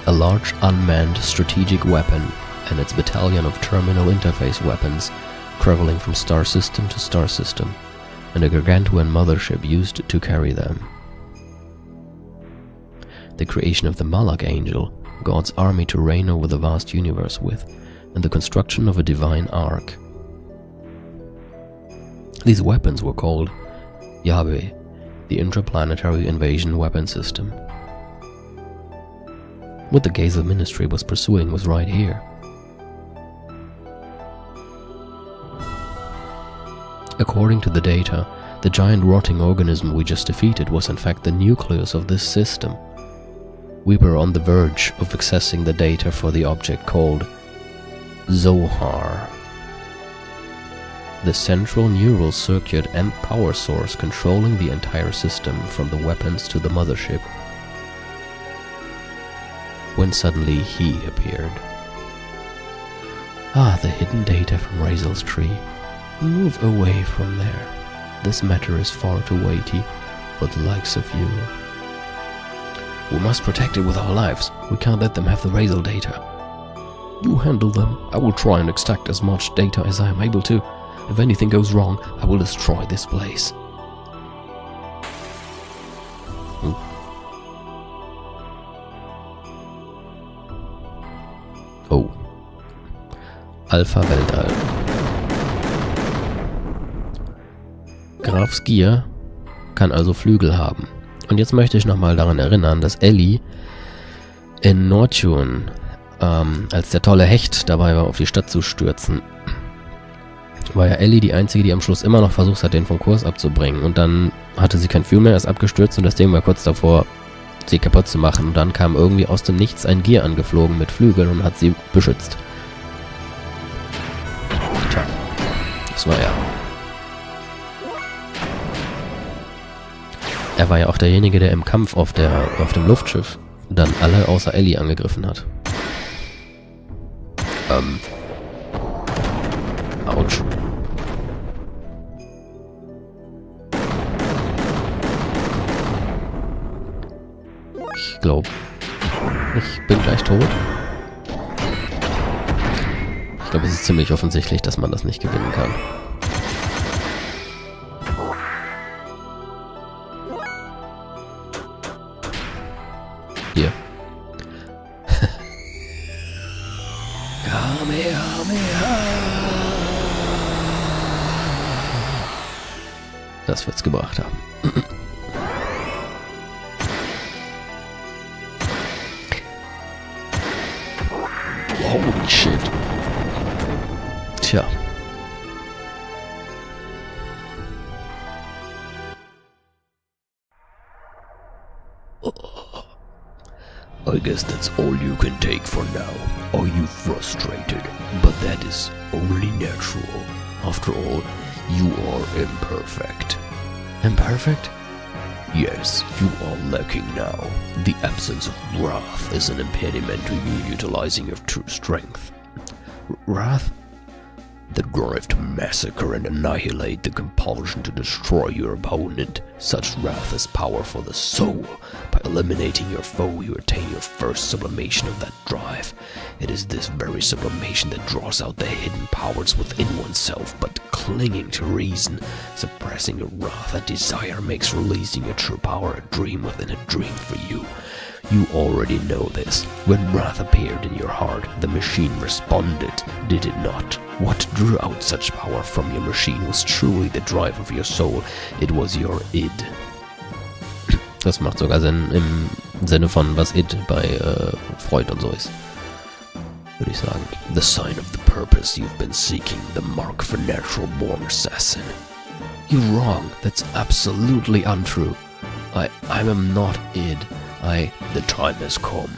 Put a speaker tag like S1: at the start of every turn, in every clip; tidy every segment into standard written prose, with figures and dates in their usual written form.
S1: a large unmanned strategic weapon and its battalion of terminal interface weapons traveling from star system to star system, and a gargantuan mothership used to carry them. The creation of the Malak angel, God's army to reign over the vast universe with, and the construction of a divine ark. These weapons were called Yahweh, the interplanetary invasion weapon system. What the Geisel ministry was pursuing was right here. According to the data, the giant rotting organism we just defeated was in fact the nucleus of this system. We were on the verge of accessing the data for the object called Zohar, the central neural circuit and power source controlling the entire system from the weapons to the mothership. When suddenly he appeared. Ah, the hidden data from Razael's tree. Move away from there. This matter is far too weighty for the likes of you. We must protect it with our lives. We can't let them have the Razael data. You handle them. I will try and extract as much data as I am able to. If anything goes wrong, I will destroy this place. Oh. Alpha Weltall. Graf Skier kann also Flügel haben. Und jetzt möchte ich nochmal daran erinnern, dass Ellie in Nordtune, als der tolle Hecht dabei war, auf die Stadt zu stürzen, war ja Ellie die Einzige, die am Schluss immer noch versucht hat, den vom Kurs abzubringen. Und dann hatte sie kein Fuel mehr, ist abgestürzt und das Ding war kurz davor, sie kaputt zu machen. Und dann kam irgendwie aus dem Nichts ein Gear angeflogen mit Flügeln und hat sie beschützt. Tja, das war er. Er war ja auch derjenige, der im Kampf auf dem Luftschiff dann alle außer Ellie angegriffen hat. Autsch. Ich glaube, ich bin gleich tot. Ich glaube, es ist ziemlich offensichtlich, dass man das nicht gewinnen kann. Hier. Das wird's gebracht haben. Holy shit. Tja. I guess that's all you can take for now. Are you frustrated? But that is only natural. After all, you are imperfect. Imperfect? Yes, you are lacking now. The absence of wrath is an impediment to you utilizing your true strength. Wrath? The drive to massacre and annihilate, the compulsion to destroy your opponent. Such wrath is power for the soul. By eliminating your foe, you attain your first sublimation of that drive. It is this very sublimation that draws out the hidden powers within oneself, but clinging to reason, suppressing your wrath and desire makes releasing your true power a dream within a dream for you. You already know this. When wrath appeared in your heart, the machine responded, did it not? What drew out such power from your machine was truly the drive of your soul. It was your id. Das macht sogar Sinn im Sinne von was id bei Freud und so ist, würde ich sagen. The sign of the purpose you've been seeking, the mark for natural-born assassin. You're wrong. That's absolutely untrue. I am not id. The time has come.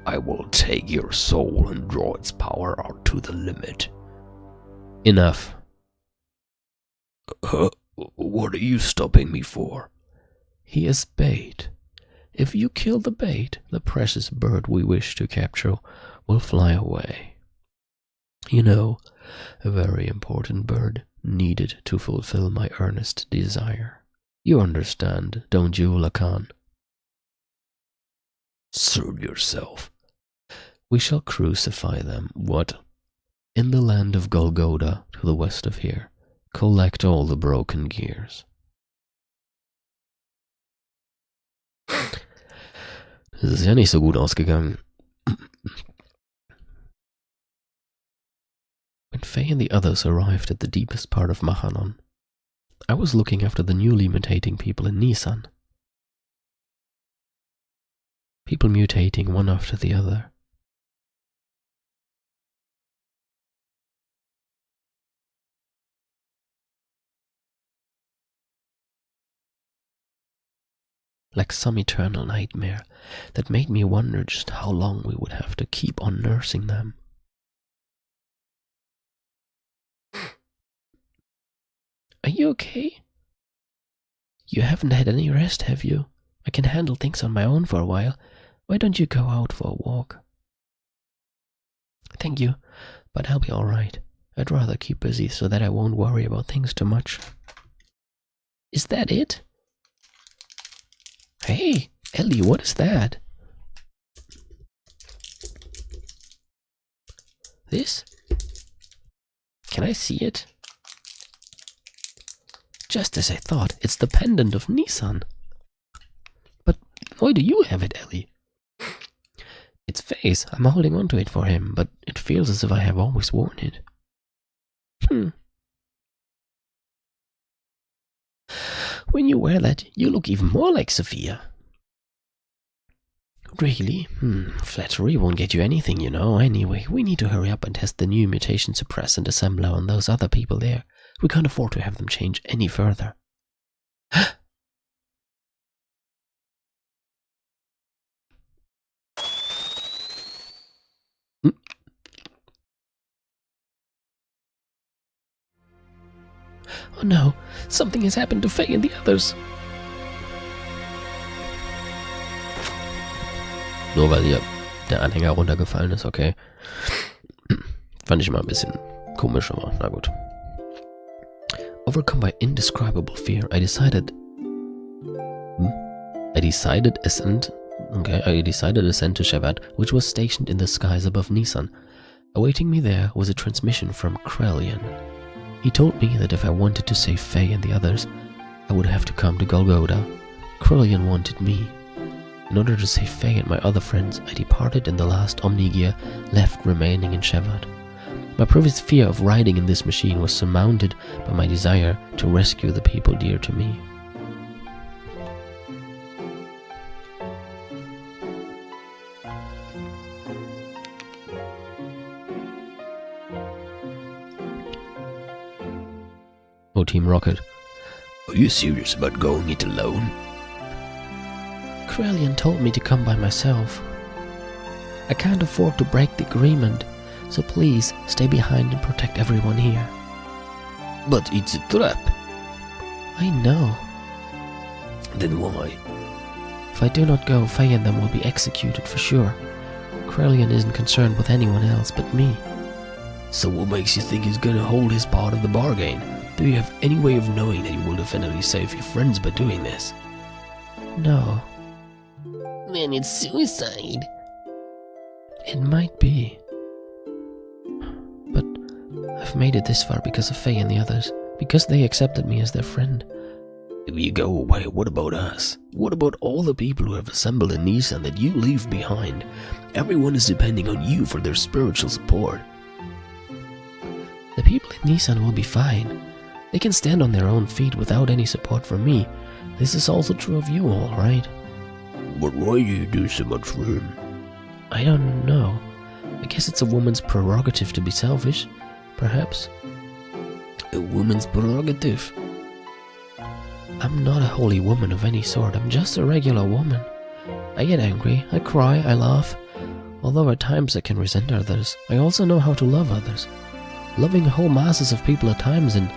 S1: I will take your soul and draw its power out to the limit. Enough. What are you stopping me for? He is bait. If you kill the bait, the precious bird we wish to capture will fly away. You know, a very important bird needed to fulfill my earnest desire. You understand, don't you, Lacan? Serve yourself. We shall crucify them. What? In the land of Golgotha, to the west of here, collect all the broken gears. Das ist ja nicht so gut ausgegangen. When Faye and the others arrived at the deepest part of Mahanon, I was looking after the newly mutating people in Nisan. People mutating one after the other. Like some eternal nightmare that made me wonder just how long we would have to keep on nursing them. Are you okay? You haven't had any rest, have you? I can handle things on my own for a while. Why don't you go out for a walk? Thank you, but I'll be alright. I'd rather keep busy so that I won't worry about things too much. Is that it? Hey, Ellie, what is that? This? Can I see it? Just as I thought, it's the pendant of Nisan. But why do you have it, Ellie? It's Faye's. I'm holding on to it for him, but it feels as if I have always worn it. When you wear that, you look even more like Sophia. Really? Flattery won't get you anything, you know. Anyway, we need to hurry up and test the new mutation suppressant assembler on those other people there. We can't afford to have them change any further. Oh no, something has happened to Faye and the others. Nur weil hier der Anhänger runtergefallen ist, okay. Fand ich mal ein bisschen komisch, aber na gut. Overcome by indescribable fear, I decided ascent to Shevat, which was stationed in the skies above Nisan. Awaiting me there was a transmission from Krelian. He told me that if I wanted to save Faye and the others, I would have to come to Golgotha. Krelian wanted me. In order to save Faye and my other friends, I departed in the last Omnigear left remaining in Shevat. My previous fear of riding in this machine was surmounted by my desire to rescue the people dear to me. Oh, Team Rocket.
S2: Are you serious about going it alone?
S1: Krelian told me to come by myself. I can't afford to break the agreement, so please stay behind and protect everyone here.
S2: But it's a trap.
S1: I know.
S2: Then why?
S1: If I do not go, Faye and them will be executed for sure. Krelian isn't concerned with anyone else but me.
S2: So what makes you think he's gonna hold his part of the bargain? Do you have any way of knowing that you will definitely save your friends by doing this?
S1: No.
S2: Then it's suicide.
S1: It might be. But I've made it this far because of Faye and the others, because they accepted me as their friend.
S2: If you go away, what about us? What about all the people who have assembled in Nisan that you leave behind? Everyone is depending on you for their spiritual support.
S1: The people in Nisan will be fine. They can stand on their own feet without any support from me. This is also true of you all, right?
S2: But why do you do so much for him?
S1: I don't know. I guess it's a woman's prerogative to be selfish, perhaps.
S2: A woman's prerogative?
S1: I'm not a holy woman of any sort. I'm just a regular woman. I get angry, I cry, I laugh. Although at times I can resent others, I also know how to love others. Loving whole masses of people at times and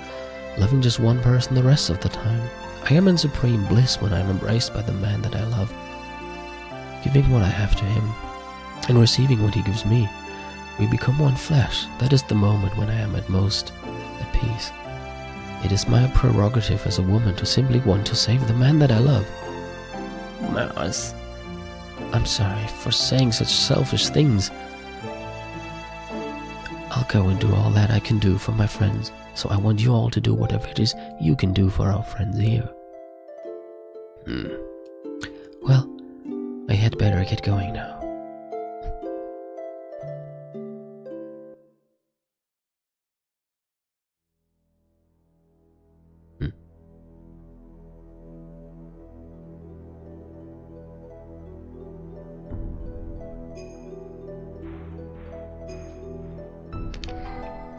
S1: loving just one person the rest of the time. I am in supreme bliss when I am embraced by the man that I love, giving what I have to him, and receiving what he gives me. We become one flesh. That is the moment when I am at most at peace. It is my prerogative as a woman to simply want to save the man that I love.
S2: Mars.
S1: I'm sorry for saying such selfish things.
S2: I'll go and do all that I can do for my friends, so I want you all to do whatever it is you can do for our friends here. Well, I had better get going now.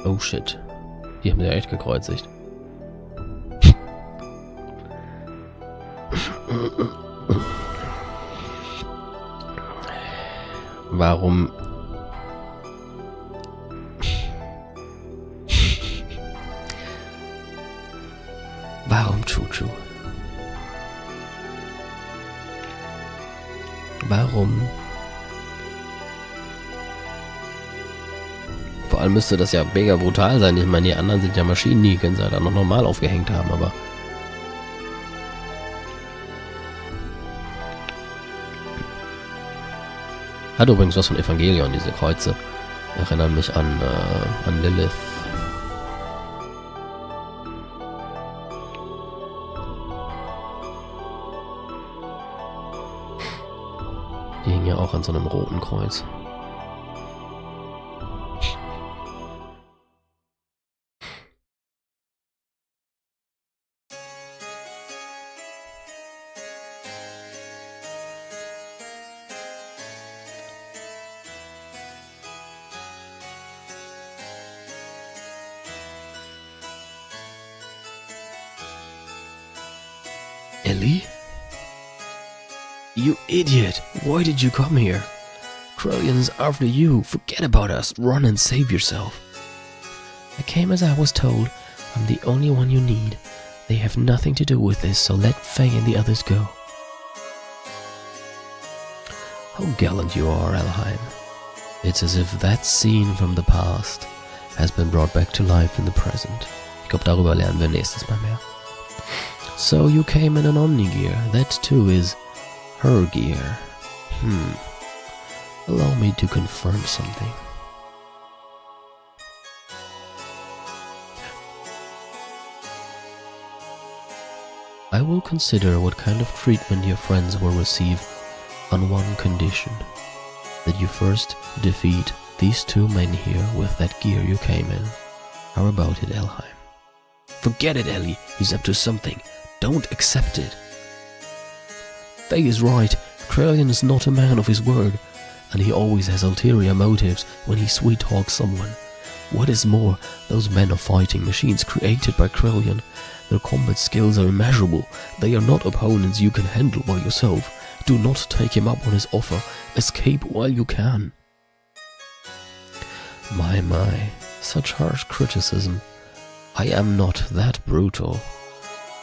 S2: Oh shit. Die haben ja echt gekreuzigt. Warum? Warum, Chuchu? Warum? Vor allem müsste das ja mega brutal sein. Ich meine, die anderen sind ja Maschinen, die können sie ja dann noch normal aufgehängt haben, aber... Hat übrigens was von Evangelion, diese Kreuze. Erinnern mich an Lilith. Die hing ja auch an so einem roten Kreuz. Ellie? You idiot! Why did you come here? Krillion's after you. Forget about us. Run and save yourself. I came as I was told. I'm the only one you need. They have nothing to do with this, so let Faye and the others go. How gallant you are, Alheim. It's as if that scene from the past has been brought back to life in the present. Ich glaube, darüber lernen wir nächstes Mal mehr. So you came in an Omni-Gear. That too is her gear. Allow me to confirm something. I will consider what kind of treatment your friends will receive on one condition. That you first defeat these two men here with that gear you came in. How about it, Alheim? Forget it, Ellie. He's up to something. Don't accept it. Faye is right. Krillin is not a man of his word, and he always has ulterior motives when he sweet-talks someone. What is more, those men are fighting machines created by Krillin. Their combat skills are immeasurable. They are not opponents you can handle by yourself. Do not take him up on his offer. Escape while you can. My, such harsh criticism. I am not that brutal.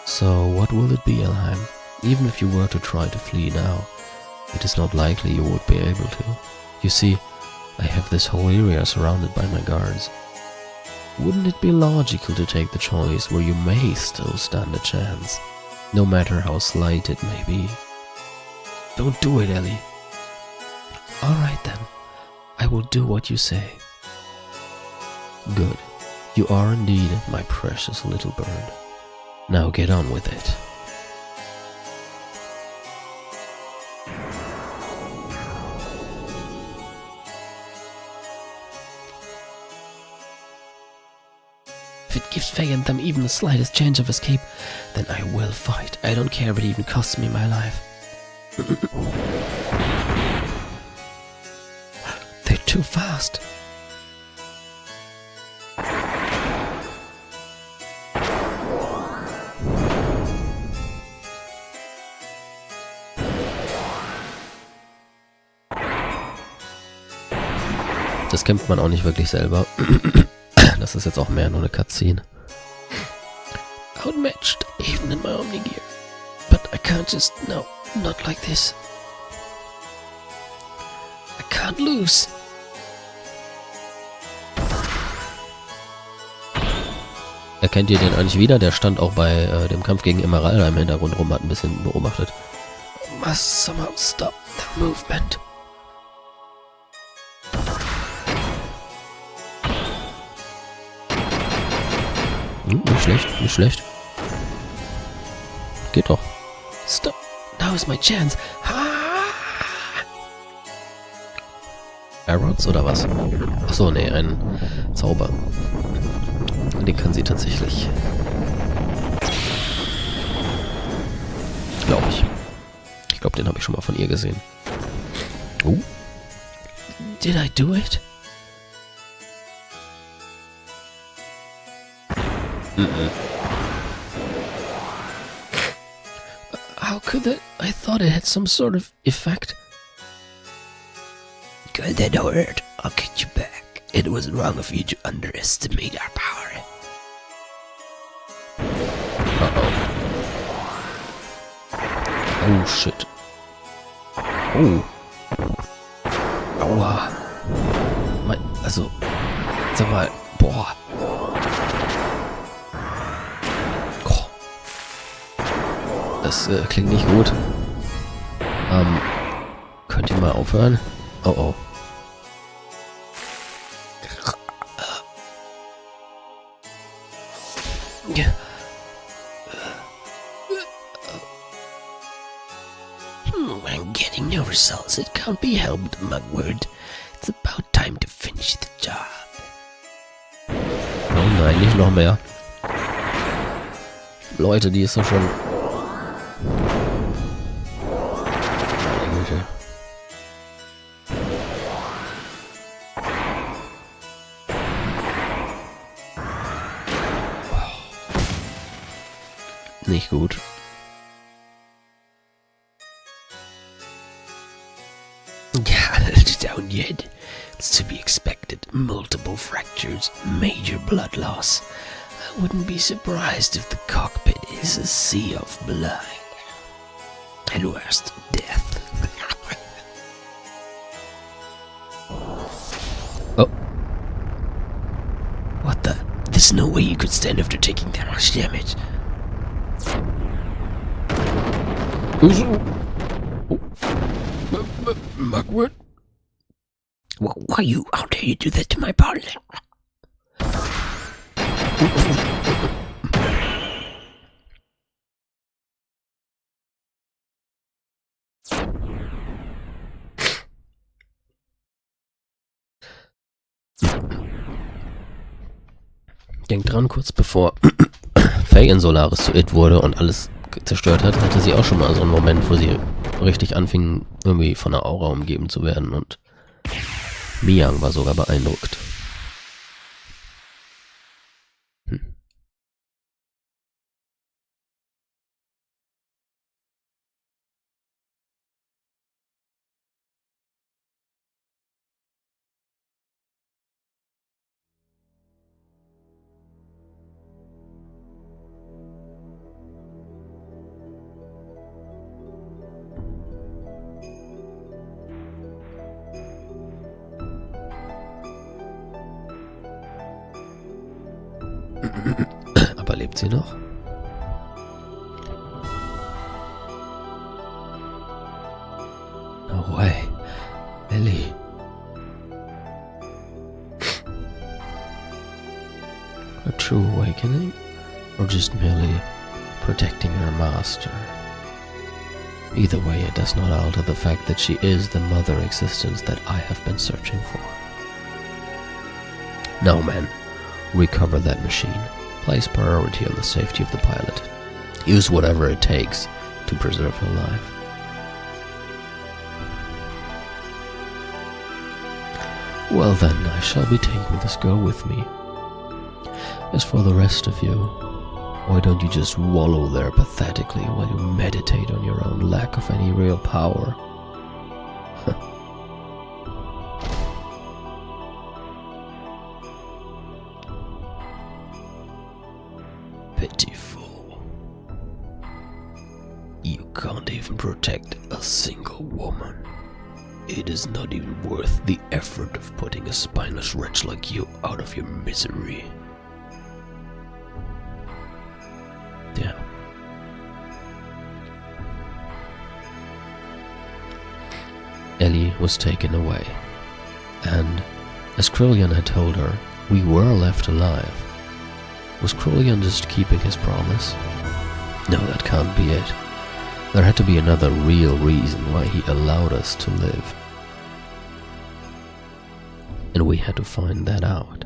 S2: So what will it be, Alheim? Even if you were to try to flee now, it is not likely you would be able to. You see, I have this whole area surrounded by my guards. Wouldn't it be logical to take the choice where you may still stand a chance, no matter how slight it may be? Don't do it, Ellie. Alright then, I will do what you say. Good. You are indeed my precious little bird. Now get on with it. If it gives Faye and them even the slightest chance of escape, then I will fight. I don't care if it even costs me my life. They're too fast. Das kämpft man auch nicht wirklich selber. Das ist jetzt auch mehr nur eine Cutscene. Outmatched, even in my Omni-Gear. But I can't just... No, not like this. I can't lose. Erkennt ihr den eigentlich wieder? Der stand auch bei dem Kampf gegen Emeralda im Hintergrund rum, hat ein bisschen beobachtet. Must somehow stop the movement. Nicht schlecht, nicht schlecht. Geht doch. Stop. Now is my chance. Arrows oder was? Achso, nee, ein Zauber. Den kann sie tatsächlich. Glaube ich. Ich glaube, den habe ich schon mal von ihr gesehen. Oh. Did I do it? How could that? I thought it had some sort of effect.
S1: Good, that hurt. I'll get you back. It was wrong of you to underestimate our power.
S2: Oh shit. Oh. Aua. Also, sag mal, boah. Das klingt nicht gut. Könnt ihr mal aufhören? Oh oh.
S1: I'm getting no results. It can't be helped, Mugwort. It's about time to finish the job.
S2: Oh nein, nicht noch mehr. Leute, die ist doch schon... Meine Güte. Nicht gut.
S1: Down yet. It's to be expected. Multiple fractures, major blood loss. I wouldn't be surprised if the cockpit is a sea of blood. At worst, death.
S2: Oh.
S1: What the? There's no way you could stand after taking that much damage. Mugwort? How dare you do that to my partner?
S2: Denkt dran, kurz bevor Faye in Solaris zu It wurde und alles zerstört hat, hatte sie auch schon mal so einen Moment, wo sie richtig anfing, irgendwie von der Aura umgeben zu werden, und Miang war sogar beeindruckt. Aber lebt sie noch? No way. Ellie. A true awakening? Or just merely protecting her master? Either way, it does not alter the fact that she is the mother existence that I have been searching for. Now, men, recover that machine. Place priority on the safety of the pilot. Use whatever it takes to preserve her life. Well then, I shall be taking this girl with me. As for the rest of you, why don't you just wallow there pathetically while you meditate on your own lack of any real power?
S1: Pitiful. You can't even protect a single woman. It is not even worth the effort of putting a spineless wretch like you out of your misery. Yeah. Ellie was taken away, and as Krillian had told her, we were left alive.
S2: Was Krolian just keeping his promise? No, that can't be it. There had to be another real reason why he allowed us to live. And we had to find that out.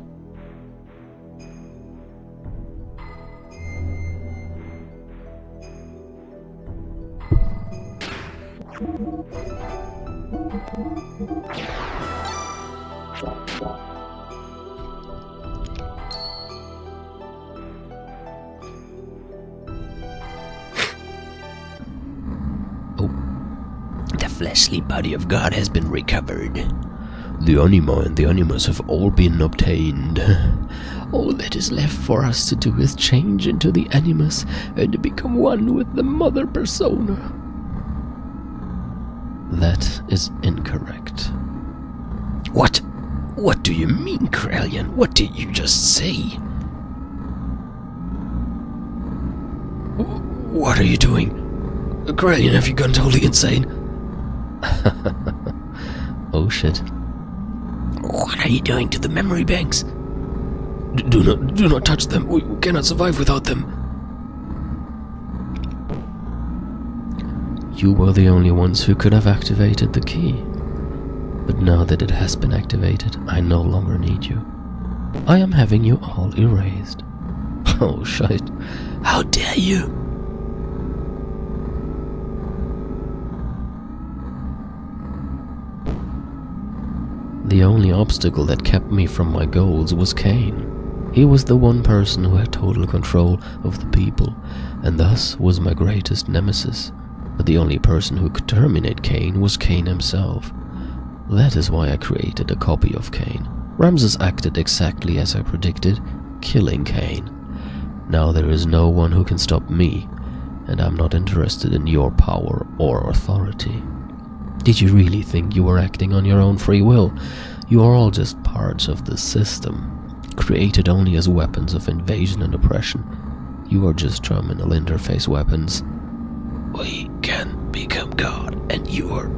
S1: The fleshly body of God has been recovered. The anima and the animus have all been obtained. All that is left for us to do is change into the animus and become one with the mother persona.
S2: That is incorrect.
S1: What? What do you mean, Krelian? What did you just say? What are you doing? Krelian, have you gone totally insane?
S2: Oh shit.
S1: What are you doing to the memory banks? Do not touch them. We cannot survive without them.
S2: You were the only ones who could have activated the key. But now that it has been activated, I no longer need you. I am having you all erased. Oh shit.
S1: How dare you?
S2: The only obstacle that kept me from my goals was Cain. He was the one person who had total control of the people, and thus was my greatest nemesis. But the only person who could terminate Cain was Cain himself. That is why I created a copy of Cain. Ramses acted exactly as I predicted, killing Cain. Now there is no one who can stop me, and I'm not interested in your power or authority. Did you really think you were acting on your own free will? You are all just parts of the system, created only as weapons of invasion and oppression. You are just terminal interface weapons.
S1: We can become God, and you are...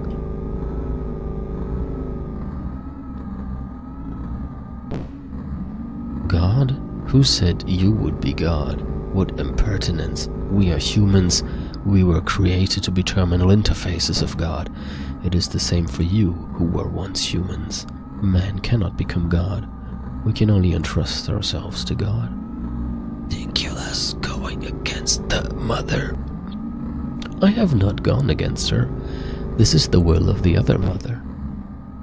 S2: God? Who said you would be God? What impertinence. We are humans. We were created to be terminal interfaces of God. It is the same for you, who were once humans. Man cannot become God. We can only entrust ourselves to God.
S1: Ridiculous, going against the mother.
S2: I have not gone against her. This is the will of the other mother.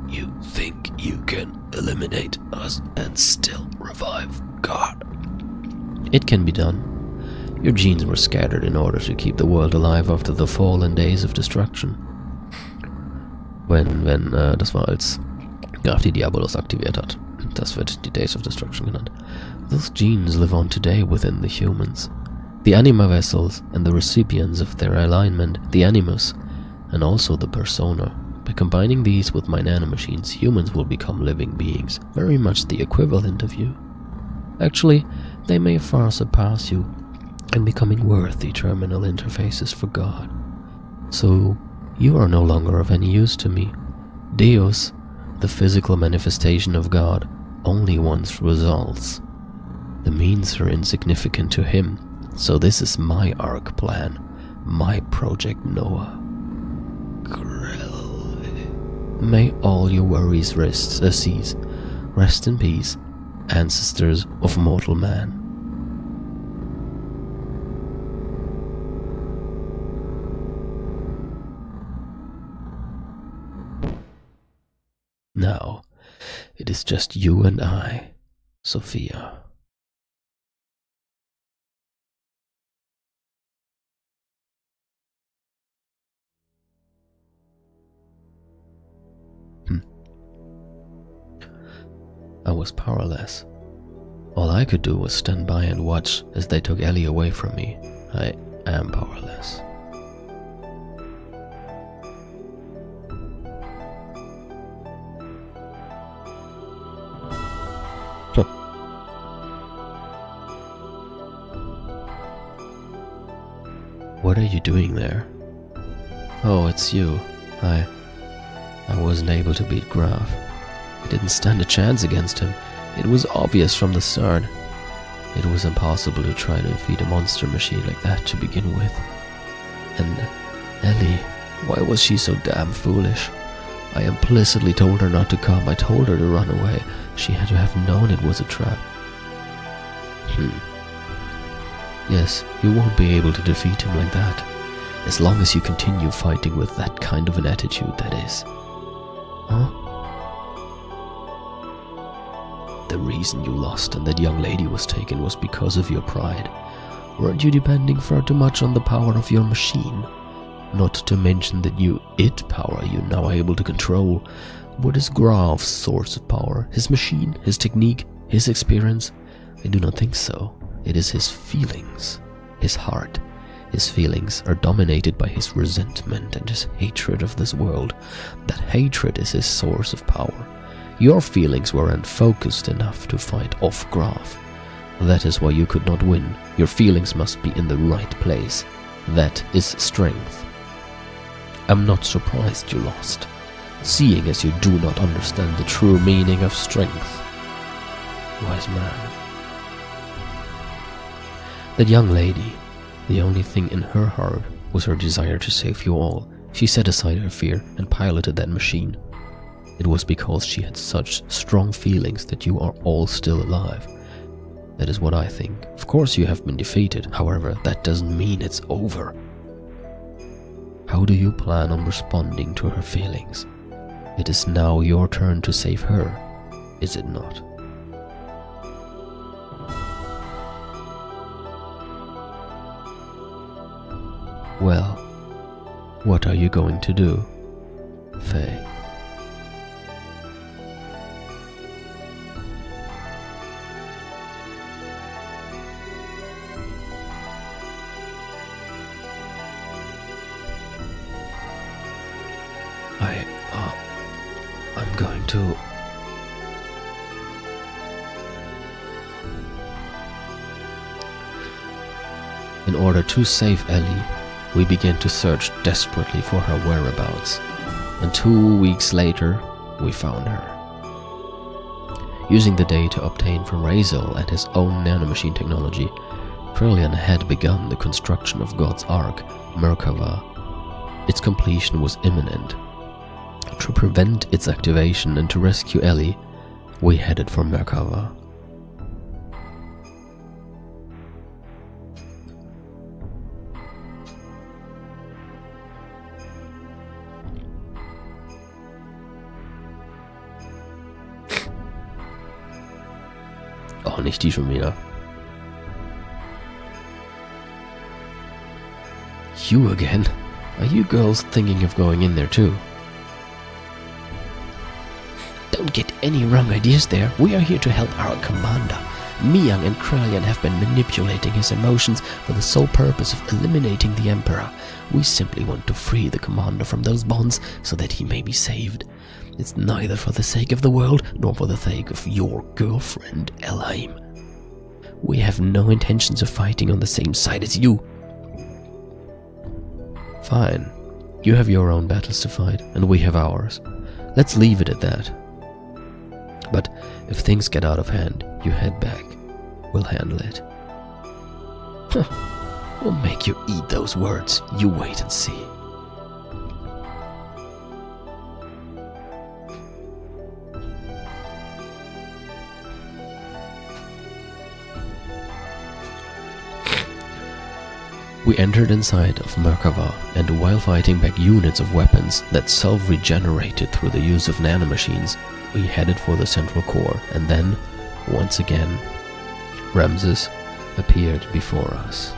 S1: You think you can eliminate us and still revive God?
S2: It can be done. Your genes were scattered in order to keep the world alive after the fallen days of destruction. Das war als Graf die Diabolos aktiviert hat. Das wird die Days of Destruction genannt. Those genes live on today within the humans. The anima vessels and the recipients of their alignment, the animus, and also the persona. By combining these with my nanomachines, humans will become living beings, very much the equivalent of you. Actually, they may far surpass you in becoming worthy terminal interfaces for God. So, you are no longer of any use to me. Deus, the physical manifestation of God, only wants results. The means are insignificant to him, so this is my arc plan, my Project Noah. May all your worries cease. Rest in peace, ancestors of mortal man. Now, it is just you and I, Sophia. I was powerless. All I could do was stand by and watch as they took Ellie away from me. I am powerless. What are you doing there? Oh, it's you. I wasn't able to beat Graf. I didn't stand a chance against him. It was obvious from the start. It was impossible to try to defeat a monster machine like that to begin with. And Ellie, why was she so damn foolish? I implicitly told her not to come. I told her to run away. She had to have known it was a trap. Yes, you won't be able to defeat him like that. As long as you continue fighting with that kind of an attitude, that is. Huh? The reason you lost and that young lady was taken was because of your pride. Weren't you depending far too much on the power of your machine? Not to mention that it power you're now able to control. What is Graf's source of power? His machine? His technique? His experience? I do not think so. It is his feelings. His heart. His feelings are dominated by his resentment and his hatred of this world. That hatred is his source of power. Your feelings weren't focused enough to fight off Graf. That is why you could not win. Your feelings must be in the right place. That is strength. I'm not surprised you lost, seeing as you do not understand the true meaning of strength. Wise man. That young lady, the only thing in her heart was her desire to save you all. She set aside her fear and piloted that machine. It was because she had such strong feelings that you are all still alive. That is what I think. Of course you have been defeated, however, that doesn't mean it's over. How do you plan on responding to her feelings? It is now your turn to save her, is it not? Well, what are you going to do, Faye? I'm going to... In order to save Ellie, we began to search desperately for her whereabouts, and 2 weeks later, we found her. Using the data obtained from Razael and his own nanomachine technology, Trillian had begun the construction of God's Ark, Merkava. Its completion was imminent. To prevent its activation and to rescue Ellie, we headed for Merkava. Oh, nicht die schon wieder. You again? Are you girls thinking of going in there too? Don't get any wrong ideas there. We are here to help our commander. Miang and Kralian have been manipulating his emotions for the sole purpose of eliminating the Emperor. We simply want to free the commander from those bonds so that he may be saved. It's neither for the sake of the world nor for the sake of your girlfriend, Elheim. We have no intentions of fighting on the same side as you. Fine. You have your own battles to fight, and we have ours. Let's leave it at that. But if things get out of hand, you head back. We'll handle it. We'll make you eat those words. You wait and see. We entered inside of Merkava, and while fighting back units of weapons that self-regenerated through the use of nanomachines, we headed for the central core, and then, once again, Ramses appeared before us.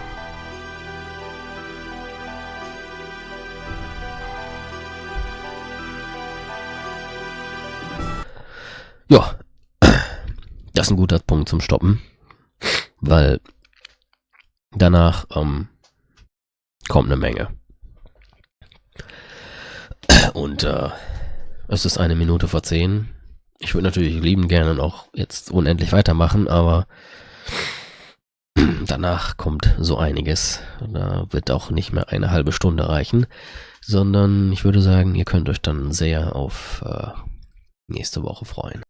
S2: Ja, das ist ein guter Punkt zum Stoppen, weil danach kommt eine Menge. Und es ist 1 Minute vor 10. Ich würde natürlich lieben gerne auch jetzt unendlich weitermachen, aber danach kommt so einiges. Da wird auch nicht mehr eine halbe Stunde reichen, sondern ich würde sagen, ihr könnt euch dann sehr auf nächste Woche freuen.